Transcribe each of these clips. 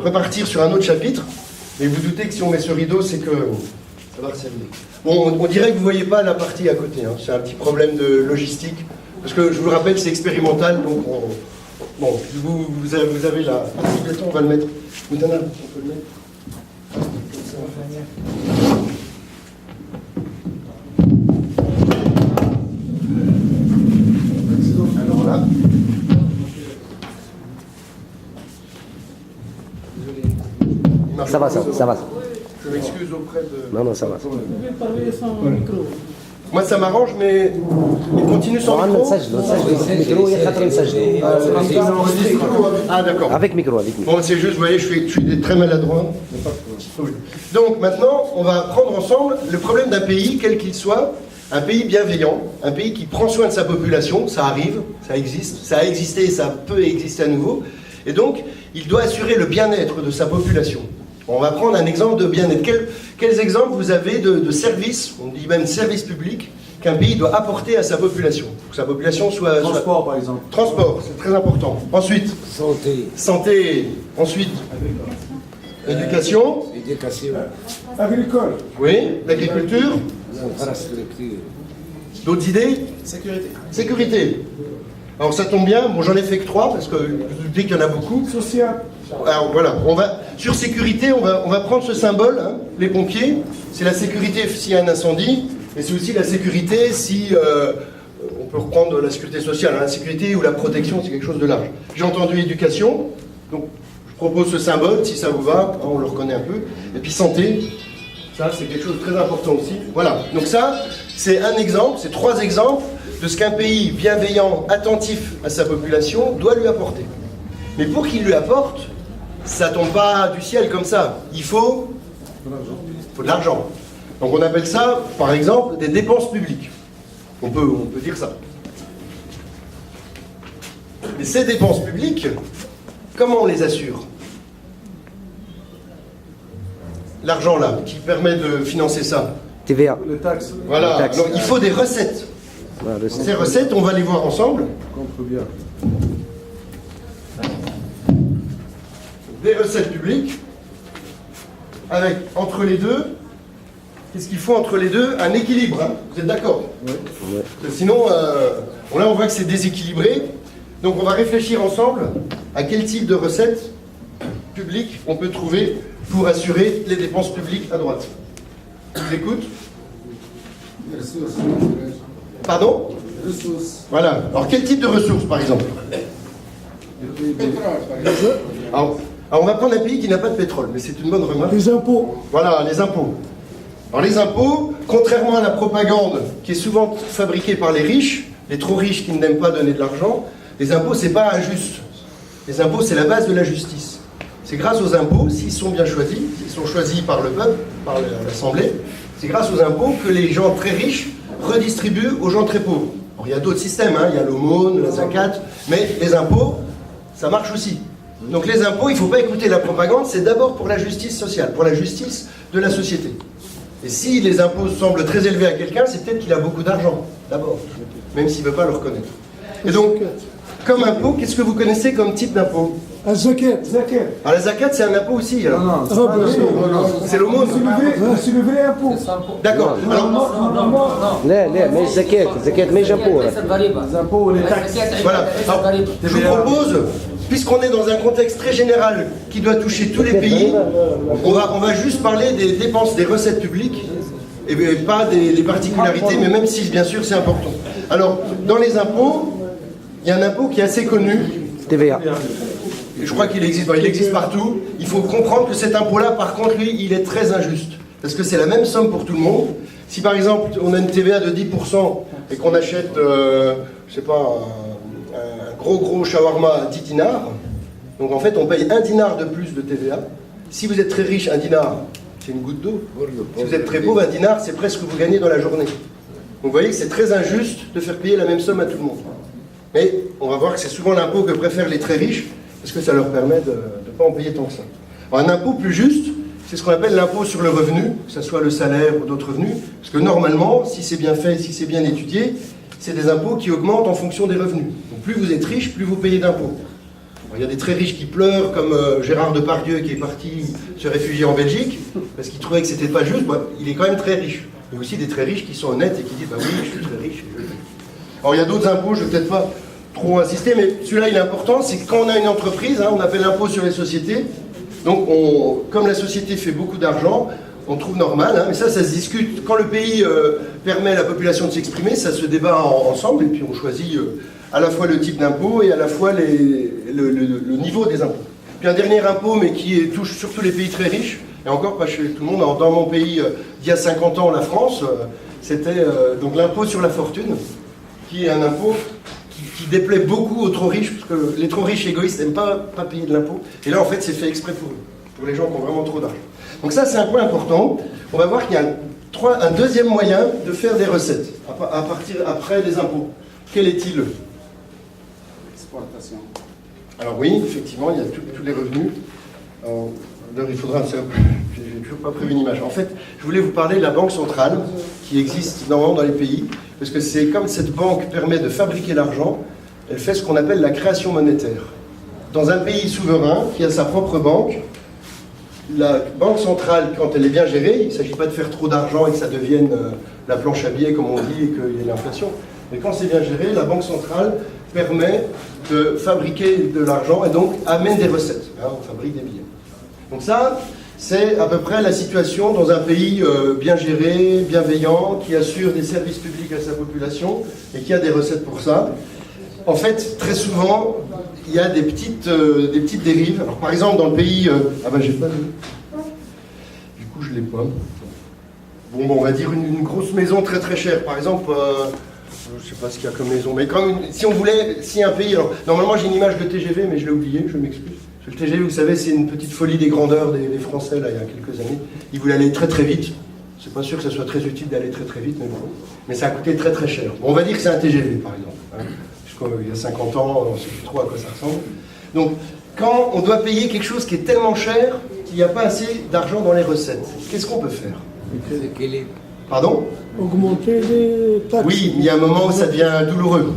repartir sur un autre chapitre, mais vous doutez que si on met ce rideau, c'est que ça va resservir. Bon, on dirait que vous ne voyez pas la partie à côté, hein. C'est un petit problème de logistique, parce que je vous le rappelle, c'est expérimental, donc bon, vous avez la... On va le mettre. Moutana, on peut le mettre. Alors là. Ça va. Je m'excuse auprès de... Non, ça va. Vous pouvez parler sans micro. Moi, ça m'arrange, mais il continue sans micro. Ah, d'accord. Avec micro. Bon, c'est juste, vous voyez, je suis très maladroit. Donc, maintenant, on va prendre ensemble le problème d'un pays, quel qu'il soit, un pays bienveillant, un pays qui prend soin de sa population, ça arrive, ça existe, ça a existé et ça peut exister à nouveau. Et donc, il doit assurer le bien-être de sa population. On va prendre un exemple de bien-être. Quels exemples vous avez de services, on dit même services publics, qu'un pays doit apporter à sa population, pour que sa population soit... Transport, par exemple. Transport, c'est très important. Ensuite, santé. Ensuite, éducation. Agricole. Oui, l'agriculture. D'autres idées? Sécurité. Alors ça tombe bien, bon, j'en ai fait que 3 parce que je dis qu'il y en a beaucoup. Social. Alors voilà, sur sécurité, on va prendre ce symbole, hein, les pompiers, c'est la sécurité s'il y a un incendie, et c'est aussi la sécurité si, on peut reprendre la sécurité sociale, hein, la sécurité ou la protection, c'est quelque chose de large. J'ai entendu éducation, donc je propose ce symbole, si ça vous va, hein, on le reconnaît un peu, et puis santé, ça c'est quelque chose de très important aussi. Voilà, donc ça, c'est un exemple, c'est 3 exemples de ce qu'un pays bienveillant, attentif à sa population doit lui apporter. Mais pour qu'il lui apporte, ça ne tombe pas du ciel comme ça. Il faut de l'argent. Donc on appelle ça, par exemple, des dépenses publiques. On peut dire ça. Et ces dépenses publiques, comment on les assure? L'argent là, qui permet de financer ça. TVA. Les taxes. Voilà, donc il faut des recettes. Voilà, Ces recettes, on va les voir ensemble. Contre bien. Des recettes publiques, avec, entre les deux, qu'est-ce qu'il faut entre les deux? Un équilibre, hein. Vous êtes d'accord? Oui. Sinon, bon, là on voit que c'est déséquilibré. Donc on va réfléchir ensemble à quel type de recettes publiques on peut trouver pour assurer les dépenses publiques à droite. Je vous écoute? Pardon? Ressources. Voilà. Alors quel type de ressources par exemple? Alors, on va prendre un pays qui n'a pas de pétrole, mais c'est une bonne remarque. Les impôts. Voilà, les impôts. Alors les impôts, contrairement à la propagande qui est souvent fabriquée par les riches, les trop riches qui n'aiment pas donner de l'argent, les impôts c'est pas injuste. Les impôts c'est la base de la justice. C'est grâce aux impôts, s'ils sont bien choisis, s'ils sont choisis par le peuple, par l'Assemblée, c'est grâce aux impôts que les gens très riches redistribuent aux gens très pauvres. Alors, il y a d'autres systèmes, hein, il y a l'aumône, la zakat, mais les impôts, ça marche aussi. Donc les impôts, il ne faut pas écouter la propagande, c'est d'abord pour la justice sociale, pour la justice de la société. Et si les impôts semblent très élevés à quelqu'un, c'est peut-être qu'il a beaucoup d'argent, d'abord, même s'il ne veut pas le reconnaître. Et donc, comme impôt, qu'est-ce que vous connaissez comme type d'impôt? La zakat. Alors la zakat, c'est un impôt aussi. Alors. Non, C'est l'aumône. c'est le vrai impôt. D'accord. Alors, لا مش زكاة مش جمبور. Les impôts, les taxes. voilà. Alors, je vous propose, puisqu'on est dans un contexte très général qui doit toucher tous les pays, on va juste parler des dépenses, des recettes publiques, et pas des particularités, mais même si, bien sûr, c'est important. Alors, dans les impôts, il y a un impôt qui est assez connu. TVA. Je crois qu'il existe partout. Il faut comprendre que cet impôt-là, par contre, lui, il est très injuste. Parce que c'est la même somme pour tout le monde. Si par exemple, on a une TVA de 10% et qu'on achète, je sais pas, un gros shawarma à 10 dinars, donc en fait, on paye 1 dinar de plus de TVA. Si vous êtes très riche, 1 dinar, c'est une goutte d'eau. Si vous êtes très pauvre, 1 dinar, c'est presque ce que vous gagnez dans la journée. Donc vous voyez que c'est très injuste de faire payer la même somme à tout le monde. Mais on va voir que c'est souvent l'impôt que préfèrent les très riches, parce que ça leur permet de ne pas en payer tant que ça. Alors, un impôt plus juste, c'est ce qu'on appelle l'impôt sur le revenu, que ce soit le salaire ou d'autres revenus, parce que normalement, si c'est bien fait, si c'est bien étudié, c'est des impôts qui augmentent en fonction des revenus. Donc plus vous êtes riche, plus vous payez d'impôts. Alors, il y a des très riches qui pleurent, comme Gérard Depardieu qui est parti se réfugier en Belgique, parce qu'il trouvait que c'était pas juste. Bah, il est quand même très riche. Il y a aussi des très riches qui sont honnêtes et qui disent bah oui, je suis très riche. Alors il y a d'autres impôts, je ne vais peut-être pas trop insister, mais celui-là il est important, c'est que quand on a une entreprise, hein, on appelle l'impôt sur les sociétés. Donc comme la société fait beaucoup d'argent, on trouve normal, hein, mais ça se discute. Quand le pays permet à la population de s'exprimer, ça se débat ensemble, et puis on choisit à la fois le type d'impôt et à la fois le niveau des impôts. Puis un dernier impôt, mais qui touche surtout les pays très riches, et encore pas chez tout le monde. Dans mon pays, d'il y a 50 ans, la France, c'était donc l'impôt sur la fortune, qui est un impôt qui déplaît beaucoup aux trop riches, parce que les trop riches égoïstes n'aiment pas payer de l'impôt. Et là, en fait, c'est fait exprès pour eux, pour les gens qui ont vraiment trop d'argent. Donc ça, c'est un point important. On va voir qu'il y a un deuxième moyen de faire des recettes, après des impôts. Quel est-il? Exportation. Alors oui, effectivement, il y a tous les revenus. D'ailleurs, il faudra... J'ai toujours pas prévu une image. En fait, je voulais vous parler de la banque centrale, qui existe normalement dans les pays, parce que c'est comme cette banque permet de fabriquer l'argent, elle fait ce qu'on appelle la création monétaire. Dans un pays souverain qui a sa propre banque, la banque centrale, quand elle est bien gérée, il ne s'agit pas de faire trop d'argent et que ça devienne la planche à billets, comme on dit, et qu'il y ait l'inflation. Mais quand c'est bien géré, la banque centrale permet de fabriquer de l'argent et donc amène des recettes. Hein, on fabrique des billets. Donc ça, c'est à peu près la situation dans un pays bien géré, bienveillant, qui assure des services publics à sa population et qui a des recettes pour ça. En fait, très souvent, il y a des petites dérives. Alors, par exemple, dans le pays... ah ben, j'ai pas de... Du coup, je l'ai pas. Bon, on va dire une grosse maison très très chère. Par exemple, je sais pas ce qu'il y a comme maison, mais si un pays... Alors, normalement, j'ai une image de TGV, mais je l'ai oublié, je m'excuse. Le TGV, vous savez, c'est une petite folie des grandeurs des Français, là, il y a quelques années. Ils voulaient aller très très vite. C'est pas sûr que ça soit très utile d'aller très très vite, mais bon. Mais ça a coûté très très cher. Bon, on va dire que c'est un TGV, par exemple. Hein. Puisqu'il y a 50 ans, on ne sait plus trop à quoi ça ressemble. Donc, quand on doit payer quelque chose qui est tellement cher qu'il n'y a pas assez d'argent dans les recettes, qu'est-ce qu'on peut faire? Pardon? Augmenter les taxes. Oui, il y a un moment où ça devient douloureux.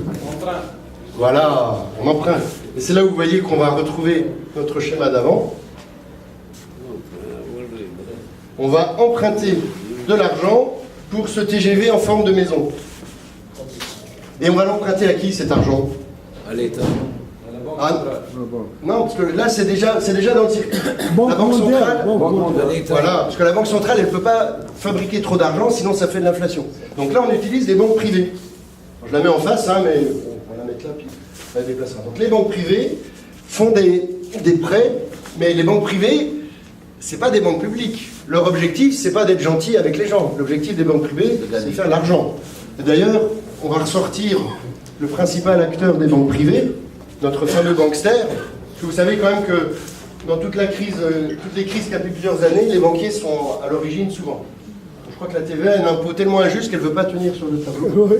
Voilà, on emprunte. Et c'est là où vous voyez qu'on va retrouver notre schéma d'avant. On va emprunter de l'argent pour ce TGV en forme de maison. Et on va l'emprunter à qui cet argent? À l'État. Non, parce que là c'est déjà dans le circuit. La Banque centrale, voilà, parce que la Banque centrale elle ne peut pas fabriquer trop d'argent, sinon ça fait de l'inflation. Donc là on utilise des banques privées. Alors, je la mets en face, hein, mais on va la mettre là, puis on la déplacera. Donc les banques privées font des prêts, mais les banques privées, c'est pas des banques publiques. Leur objectif, c'est pas d'être gentil avec les gens. L'objectif des banques privées, c'est de faire de l'argent. D'ailleurs, on va ressortir le principal acteur des banques privées, notre fameux bankster. Parce que vous savez quand même que dans toutes les crises qu'il y a depuis plusieurs années, les banquiers sont à l'origine souvent. Je crois que la TVA est un impôt tellement injuste qu'elle ne veut pas tenir sur le tableau.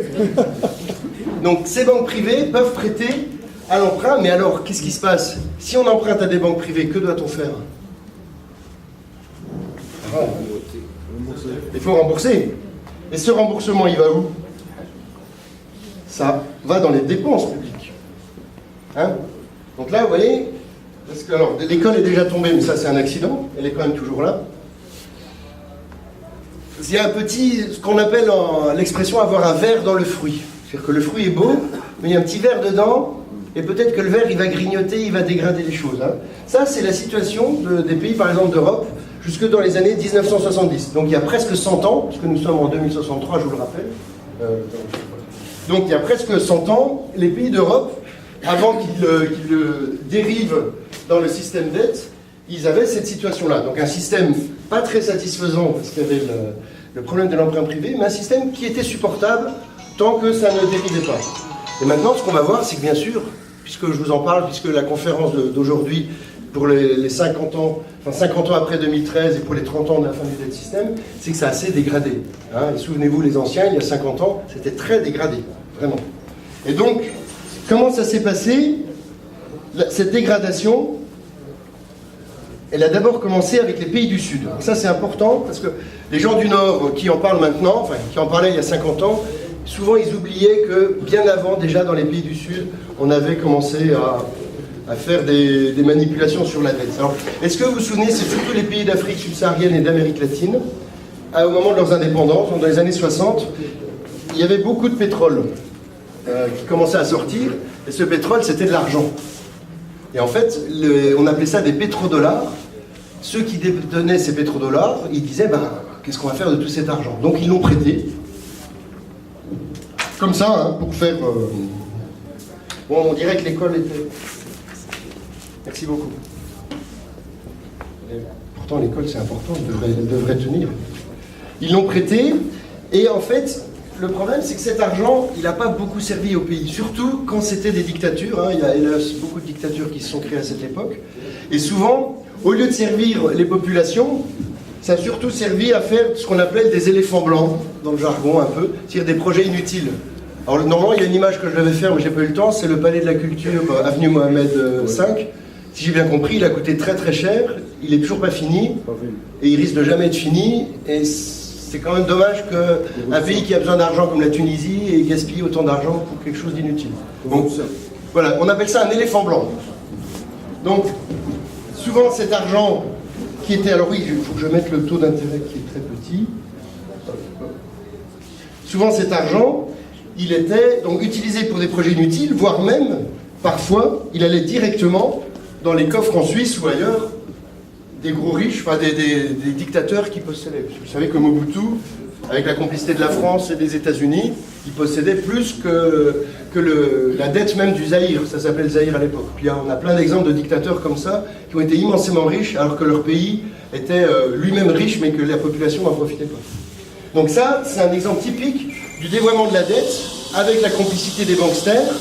Donc ces banques privées peuvent prêter à l'emprunt, mais alors qu'est-ce qui se passe? Si on emprunte à des banques privées, que doit-on faire? Il faut rembourser. Et ce remboursement, il va où? Ça va dans les dépenses publiques. Hein? Donc là, vous voyez, parce que alors l'école est déjà tombée, mais ça c'est un accident, elle est quand même toujours là. Il y a ce qu'on appelle l'expression avoir un verre dans le fruit. C'est-à-dire que le fruit est beau, mais il y a un petit verre dedans, et peut-être que le verre il va grignoter, il va dégrader les choses. Hein. Ça c'est la situation des pays par exemple d'Europe, jusque dans les années 1970. Donc il y a presque 100 ans, puisque nous sommes en 2063, je vous le rappelle. Donc il y a presque 100 ans, les pays d'Europe, avant qu'ils dérivent dans le système dette, ils avaient cette situation-là. Donc un système pas très satisfaisant, parce qu'il y avait le problème de l'emprunt privé, mais un système qui était supportable tant que ça ne dérivait pas. Et maintenant, ce qu'on va voir, c'est que bien sûr, puisque je vous en parle, puisque la conférence d'aujourd'hui, pour les 50 ans, enfin 50 ans après 2013 et pour les 30 ans de la fin du debt system, c'est que ça a assez dégradé. Hein. Et souvenez-vous, les anciens, il y a 50 ans, c'était très dégradé, vraiment. Et donc, comment ça s'est passé? Cette dégradation, elle a d'abord commencé avec les pays du Sud. Donc ça, c'est important, parce que les gens du Nord qui en parlent maintenant, enfin, qui en parlaient il y a 50 ans, souvent ils oubliaient que bien avant, déjà dans les pays du Sud, on avait commencé à faire des manipulations sur la dette. Alors, est-ce que vous vous souvenez, c'est surtout les pays d'Afrique subsaharienne et d'Amérique latine, au moment de leurs indépendances, dans les années 60, il y avait beaucoup de pétrole qui commençait à sortir, et ce pétrole, c'était de l'argent. Et en fait, on appelait ça des pétrodollars. Ceux qui détenaient ces pétrodollars, ils disaient, qu'est-ce qu'on va faire de tout cet argent? Donc ils l'ont prêté, comme ça, hein, pour faire... Bon, on dirait que l'école était... Merci beaucoup. Pourtant, l'école, c'est important, elle devrait tenir. Ils l'ont prêté, et en fait, le problème, c'est que cet argent, il n'a pas beaucoup servi au pays, surtout quand c'était des dictatures. Hein. Il y a hélas beaucoup de dictatures qui se sont créées à cette époque. Et souvent, au lieu de servir les populations, ça a surtout servi à faire ce qu'on appelle des éléphants blancs, dans le jargon un peu, c'est-à-dire des projets inutiles. Alors normalement, il y a une image que je devais faire, mais j'ai pas eu le temps, c'est le Palais de la Culture, avenue Mohamed V. Si j'ai bien compris, il a coûté très très cher, il est toujours pas fini, et il risque de jamais être fini, et c'est quand même dommage qu'un pays qui a besoin d'argent comme la Tunisie ait gaspillé autant d'argent pour quelque chose d'inutile. Donc voilà, on appelle ça un éléphant blanc. Donc, souvent cet argent qui était... Alors oui, il faut que je mette le taux d'intérêt qui est très petit. Souvent cet argent, il était donc utilisé pour des projets inutiles, voire même, parfois, il allait directement dans les coffres en Suisse ou ailleurs, des gros riches, enfin des dictateurs qui possédaient. Vous savez que Mobutu, avec la complicité de la France et des États-Unis, il possédait plus que la dette même du Zaïre. Ça s'appelait le Zaïre à l'époque. Puis on a plein d'exemples de dictateurs comme ça, qui ont été immensément riches, alors que leur pays était lui-même riche, mais que la population n'en profitait pas. Donc ça, c'est un exemple typique du dévoiement de la dette, avec la complicité des banksters,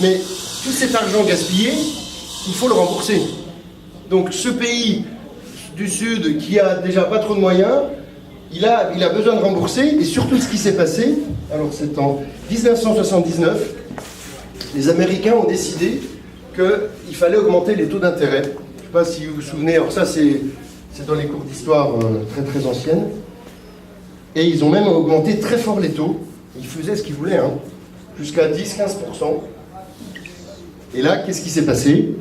mais tout cet argent gaspillé, il faut le rembourser. Donc ce pays du Sud, qui a déjà pas trop de moyens, il a besoin de rembourser, et surtout ce qui s'est passé, alors c'est en 1979, les Américains ont décidé qu'il fallait augmenter les taux d'intérêt. Je ne sais pas si vous vous souvenez, alors ça c'est dans les cours d'histoire très très anciennes, et ils ont même augmenté très fort les taux, ils faisaient ce qu'ils voulaient, hein, jusqu'à 10-15%. Et là, qu'est-ce qui s'est passé ?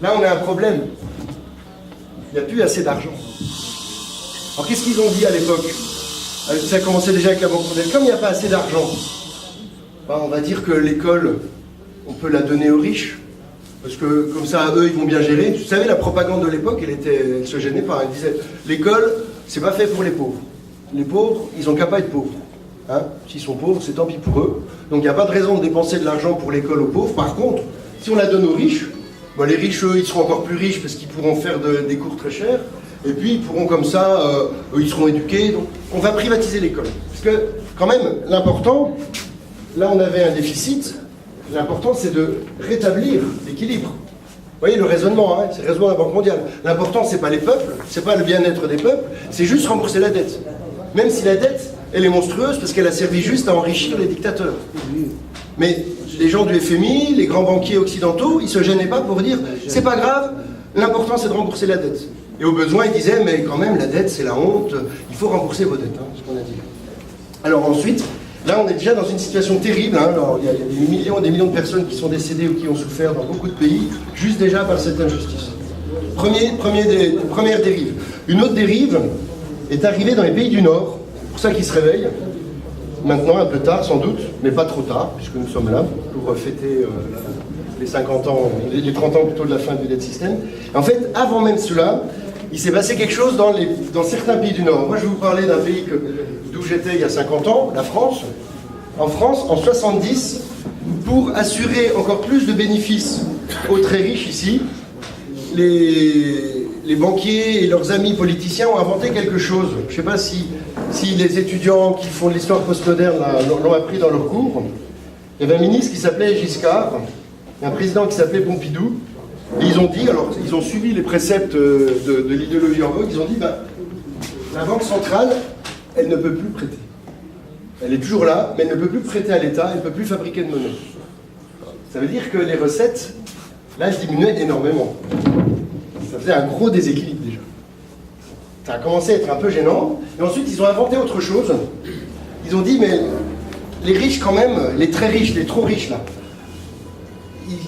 Là, on a un problème. Il n'y a plus assez d'argent. Alors, qu'est-ce qu'ils ont dit à l'époque? Ça a commencé déjà avec la Banque mondiale. Comme il n'y a pas assez d'argent, on va dire que l'école, on peut la donner aux riches. Parce que, comme ça, eux, ils vont bien gérer. Vous savez, la propagande de l'époque, elle se gênait pas. Elle disait, l'école, c'est pas fait pour les pauvres. Les pauvres, ils ont qu'à pas être pauvres. Hein? S'ils sont pauvres, c'est tant pis pour eux. Donc, il n'y a pas de raison de dépenser de l'argent pour l'école aux pauvres. Par contre, si on la donne aux riches, les riches, eux, ils seront encore plus riches parce qu'ils pourront faire des cours très chers. Et puis, ils pourront comme ça, ils seront éduqués. Donc, on va privatiser l'école. Parce que, quand même, l'important, là, on avait un déficit. L'important, c'est de rétablir l'équilibre. Vous voyez le raisonnement, hein, c'est le raisonnement de la Banque mondiale. L'important, c'est pas les peuples, c'est pas le bien-être des peuples, c'est juste rembourser la dette. Même si la dette, elle est monstrueuse parce qu'elle a servi juste à enrichir les dictateurs. Mais les gens du FMI, les grands banquiers occidentaux, ils se gênaient pas pour dire c'est pas grave, l'important c'est de rembourser la dette. Et au besoin, ils disaient mais quand même la dette c'est la honte, il faut rembourser vos dettes, hein, ce qu'on a dit. Alors ensuite, là on est déjà dans une situation terrible, hein. Alors, il y a des millions et des millions de personnes qui sont décédées ou qui ont souffert dans beaucoup de pays, juste déjà par cette injustice. Première dérive. Une autre dérive est arrivée dans les pays du Nord, c'est pour ça qu'ils se réveillent. Maintenant, un peu tard sans doute, mais pas trop tard, puisque nous sommes là pour fêter les 50 ans, les 30 ans plutôt de la fin du debt system. En fait, avant même cela, il s'est passé quelque chose dans certains pays du Nord. Moi, je vais vous parler d'un pays d'où j'étais il y a 50 ans, la France. En France, en 70, pour assurer encore plus de bénéfices aux très riches ici, les banquiers et leurs amis politiciens ont inventé quelque chose. Je ne sais pas si les étudiants qui font de l'histoire postmoderne l'ont appris dans leurs cours. Il y avait un ministre qui s'appelait Giscard, et un président qui s'appelait Pompidou, et ils ont dit, alors ils ont suivi les préceptes de l'idéologie en vogue, ils ont dit, la Banque centrale, elle ne peut plus prêter. Elle est toujours là, mais elle ne peut plus prêter à l'État, elle ne peut plus fabriquer de monnaie. Ça veut dire que les recettes, là, diminuaient énormément. Ça faisait un gros déséquilibre déjà. ça a commencé à être un peu gênant. Et ensuite, ils ont inventé autre chose. Ils ont dit, mais les riches quand même, les très riches, les trop riches là,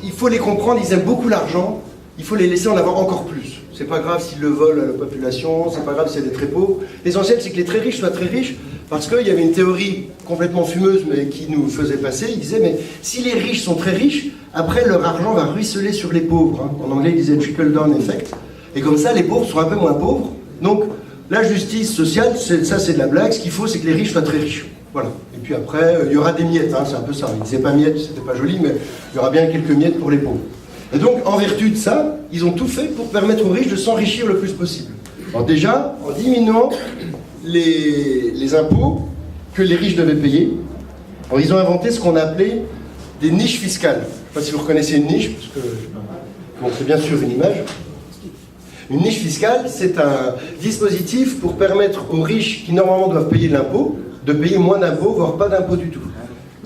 il faut les comprendre, ils aiment beaucoup l'argent, il faut les laisser en avoir encore plus. C'est pas grave s'ils le volent à la population, c'est pas grave s'il y a des très pauvres. L'essentiel, c'est que les très riches soient très riches, parce qu'il y avait une théorie complètement fumeuse, mais qui nous faisait passer. Ils disaient, mais si les riches sont très riches, après leur argent va ruisseler sur les pauvres. Hein. En anglais, ils disaient trickle-down effect. Et comme ça, les pauvres sont un peu moins pauvres. Donc, la justice sociale, ça c'est de la blague. Ce qu'il faut, c'est que les riches soient très riches. Voilà. Et puis après, il y aura des miettes, hein, c'est un peu ça. Ils disaient pas miettes, c'était pas joli, mais il y aura bien quelques miettes pour les pauvres. Et donc, en vertu de ça, ils ont tout fait pour permettre aux riches de s'enrichir le plus possible. Alors déjà, en diminuant les impôts que les riches devaient payer, alors ils ont inventé ce qu'on appelait des niches fiscales. Je ne sais pas si vous reconnaissez une niche, parce que bon, c'est bien sûr une image. Une niche fiscale, c'est un dispositif pour permettre aux riches qui normalement doivent payer de l'impôt, de payer moins d'impôts, voire pas d'impôts du tout.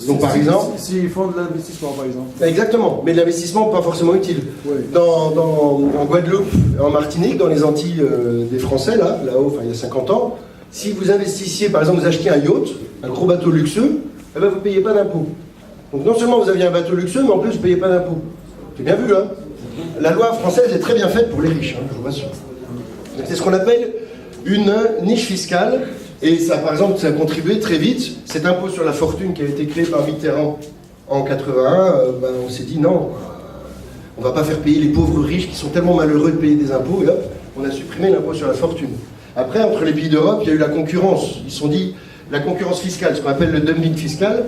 Donc par exemple... S'ils font de l'investissement par exemple. Exactement, mais de l'investissement pas forcément utile. Oui. En Guadeloupe, en Martinique, dans les Antilles des Français, là-haut, enfin il y a 50 ans, si vous investissiez, par exemple, vous achetiez un yacht, un gros bateau luxueux, eh ben, vous ne payez pas d'impôt. Donc non seulement vous aviez un bateau luxueux, mais en plus vous ne payez pas d'impôt. C'est bien vu, hein. La loi française est très bien faite pour les riches, hein, je vous rassure. C'est ce qu'on appelle une niche fiscale. Et ça, par exemple, ça a contribué très vite. Cet impôt sur la fortune qui a été créé par Mitterrand en 81, on s'est dit non, on ne va pas faire payer les pauvres riches qui sont tellement malheureux de payer des impôts. Et hop, on a supprimé l'impôt sur la fortune. Après, entre les pays d'Europe, il y a eu la concurrence. Ils se sont dit, la concurrence fiscale, ce qu'on appelle le dumping fiscal,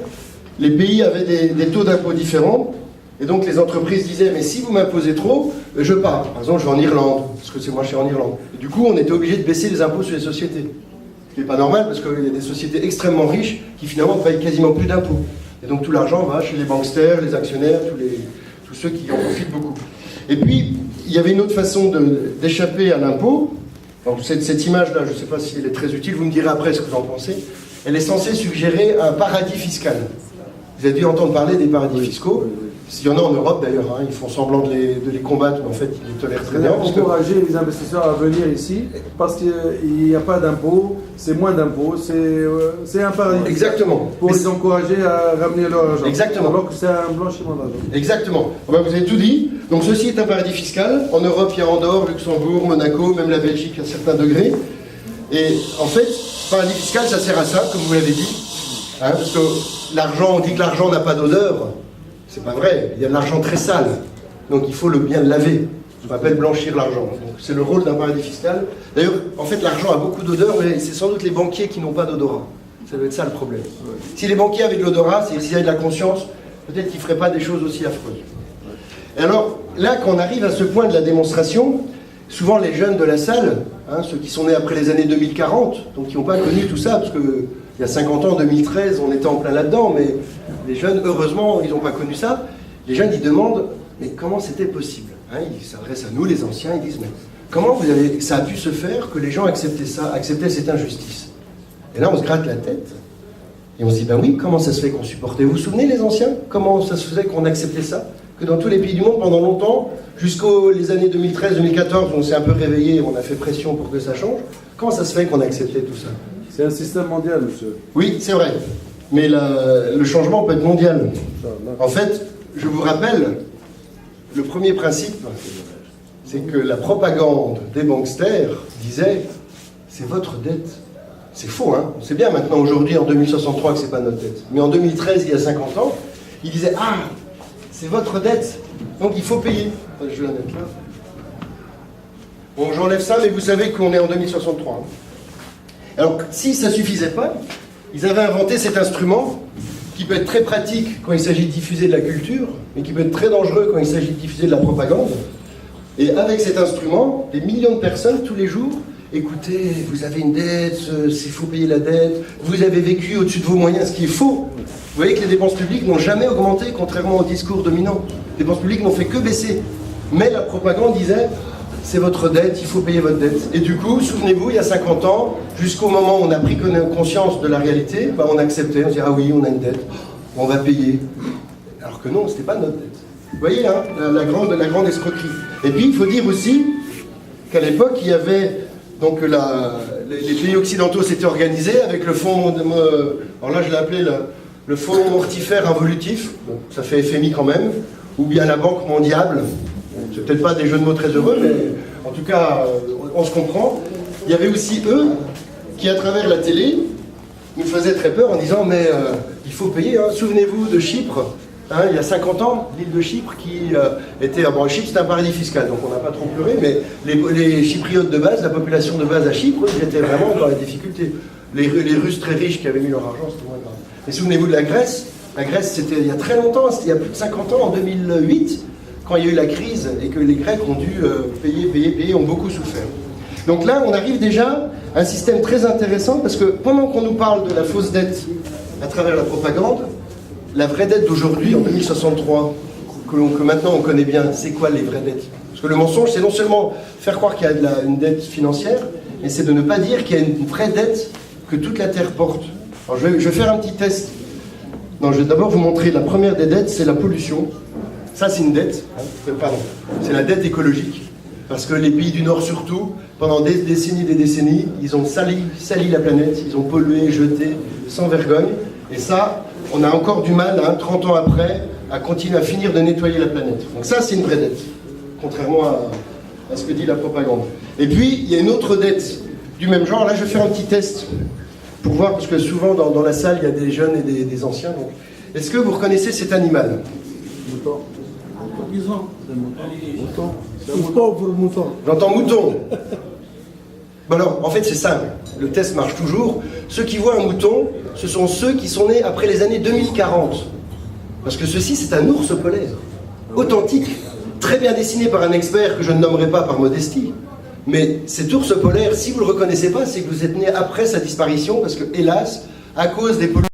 les pays avaient des taux d'impôt différents. Et donc les entreprises disaient, mais si vous m'imposez trop, je pars. Par exemple, je vais en Irlande, parce que c'est moins cher en Irlande. Et du coup, on était obligé de baisser les impôts sur les sociétés. Ce qui n'est pas normal, parce qu'il y a des sociétés extrêmement riches qui finalement ne payent quasiment plus d'impôts. Et donc tout l'argent va chez les banksters, les actionnaires, tous ceux qui en profitent beaucoup. Et puis, il y avait une autre façon d'échapper à l'impôt. Donc cette image-là, je ne sais pas si elle est très utile, vous me direz après ce que vous en pensez. Elle est censée suggérer un paradis fiscal. Vous avez dû entendre parler des paradis fiscaux. Il y en a en Europe d'ailleurs, hein, ils font semblant de les combattre, mais en fait ils les tolèrent très bien. Encourager les investisseurs à venir ici, parce qu'il n'y a pas d'impôts, c'est moins d'impôts, c'est un paradis. Exactement. Pour les encourager à ramener leur argent. Exactement. Alors que c'est un blanchiment d'argent. Exactement. Vous avez tout dit. Donc ceci est un paradis fiscal. En Europe, il y a Andorre, Luxembourg, Monaco, même la Belgique à certains degrés. Et en fait, paradis fiscal, ça sert à ça, comme vous l'avez dit. Hein, parce que l'argent, on dit que l'argent n'a pas d'odeur. C'est pas vrai, il y a de l'argent très sale, donc il faut bien le laver. On appelle blanchir l'argent. C'est le rôle d'un paradis fiscal. D'ailleurs, en fait, l'argent a beaucoup d'odeur, mais c'est sans doute les banquiers qui n'ont pas d'odorat. Ça doit être ça le problème. Si les banquiers avaient de l'odorat, s'ils avaient de la conscience, peut-être qu'ils ne feraient pas des choses aussi affreuses. Et alors, là, quand on arrive à ce point de la démonstration, souvent les jeunes de la salle, hein, ceux qui sont nés après les années 2040, donc qui n'ont pas connu tout ça, parce que il y a 50 ans, en 2013, on était en plein là-dedans, mais les jeunes, heureusement, ils n'ont pas connu ça. Les jeunes, ils demandent, mais comment c'était possible, hein, ils s'adressent à nous, les anciens, ils disent, mais comment ça a pu se faire que les gens acceptaient ça, acceptaient cette injustice? Et là, on se gratte la tête, et on se dit, ben oui, comment ça se fait qu'on supportait? Vous vous souvenez, les anciens? Comment ça se faisait qu'on acceptait ça? Que dans tous les pays du monde, pendant longtemps, jusqu'aux années 2013-2014, on s'est un peu réveillé, on a fait pression pour que ça change. Comment ça se fait qu'on acceptait tout ça? C'est un système mondial, monsieur. Oui, c'est vrai. Mais le changement peut être mondial. En fait, je vous rappelle, le premier principe, c'est que la propagande des banksters disait « c'est votre dette ». C'est faux, hein. On sait bien maintenant, aujourd'hui, en 2063, que c'est pas notre dette. Mais en 2013, il y a 50 ans, ils disaient « ah, c'est votre dette, donc il faut payer ». Je vais la mettre là. Bon, j'enlève ça, mais vous savez qu'on est en 2063. Hein. Alors, si ça ne suffisait pas, ils avaient inventé cet instrument qui peut être très pratique quand il s'agit de diffuser de la culture, mais qui peut être très dangereux quand il s'agit de diffuser de la propagande. Et avec cet instrument, des millions de personnes, tous les jours, écoutez, vous avez une dette, il faut payer la dette, vous avez vécu au-dessus de vos moyens, ce qui est faux. Vous voyez que les dépenses publiques n'ont jamais augmenté, contrairement au discours dominant. Les dépenses publiques n'ont fait que baisser. Mais la propagande disait... c'est votre dette, il faut payer votre dette. Et du coup, souvenez-vous, il y a 50 ans, jusqu'au moment où on a pris conscience de la réalité, ben on acceptait, on se dit, ah oui, on a une dette, on va payer. Alors que non, ce n'était pas notre dette. Vous voyez, hein, la grande escroquerie. Et puis, il faut dire aussi qu'à l'époque, il y avait Donc les pays occidentaux s'étaient organisés avec le fonds, alors là je l'ai appelé le fonds mortifère involutif, bon, ça fait FMI quand même, ou bien la Banque mondiale. C'est peut-être pas des jeux de mots très heureux, mais en tout cas, on se comprend. Il y avait aussi eux qui, à travers la télé, nous faisaient très peur en disant mais il faut payer, hein. Souvenez-vous de Chypre, hein, il y a 50 ans, l'île de Chypre qui était... Bon, Chypre c'est un paradis fiscal, donc on n'a pas trop pleuré, mais les Chypriotes de base, la population de base à Chypre, ils étaient vraiment dans la difficulté. Les Russes très riches qui avaient mis leur argent, c'était moins grave. Et souvenez-vous de la Grèce, c'était il y a très longtemps, c'était il y a plus de 50 ans, en 2008, quand il y a eu la crise et que les Grecs ont dû payer, ont beaucoup souffert. Donc là, on arrive déjà à un système très intéressant parce que pendant qu'on nous parle de la fausse dette à travers la propagande, la vraie dette d'aujourd'hui, en 2063, que maintenant on connaît bien, c'est quoi les vraies dettes? Parce que le mensonge, c'est non seulement faire croire qu'il y a une dette financière, mais c'est de ne pas dire qu'il y a une vraie dette que toute la Terre porte. Alors je vais faire un petit test. Non, je vais d'abord vous montrer la première des dettes, c'est la pollution. Ça, c'est une dette. Pardon. C'est la dette écologique. Parce que les pays du Nord, surtout, pendant des décennies, ils ont sali la planète, ils ont pollué, jeté, sans vergogne. Et ça, on a encore du mal, 30 ans après, à continuer à finir de nettoyer la planète. Donc ça, c'est une vraie dette, contrairement à ce que dit la propagande. Et puis, il y a une autre dette du même genre. Là, je vais faire un petit test pour voir, parce que souvent, dans la salle, il y a des jeunes et des anciens. Donc, est-ce que vous reconnaissez cet animal? Mouton. Un pauvre mouton. J'entends mouton. Ben alors, en fait, c'est simple. Le test marche toujours. Ceux qui voient un mouton, ce sont ceux qui sont nés après les années 2040. Parce que ceci, c'est un ours polaire. Authentique. Très bien dessiné par un expert que je ne nommerai pas par modestie. Mais cet ours polaire, si vous ne le reconnaissez pas, c'est que vous êtes né après sa disparition, parce que, hélas, à cause des pollutions,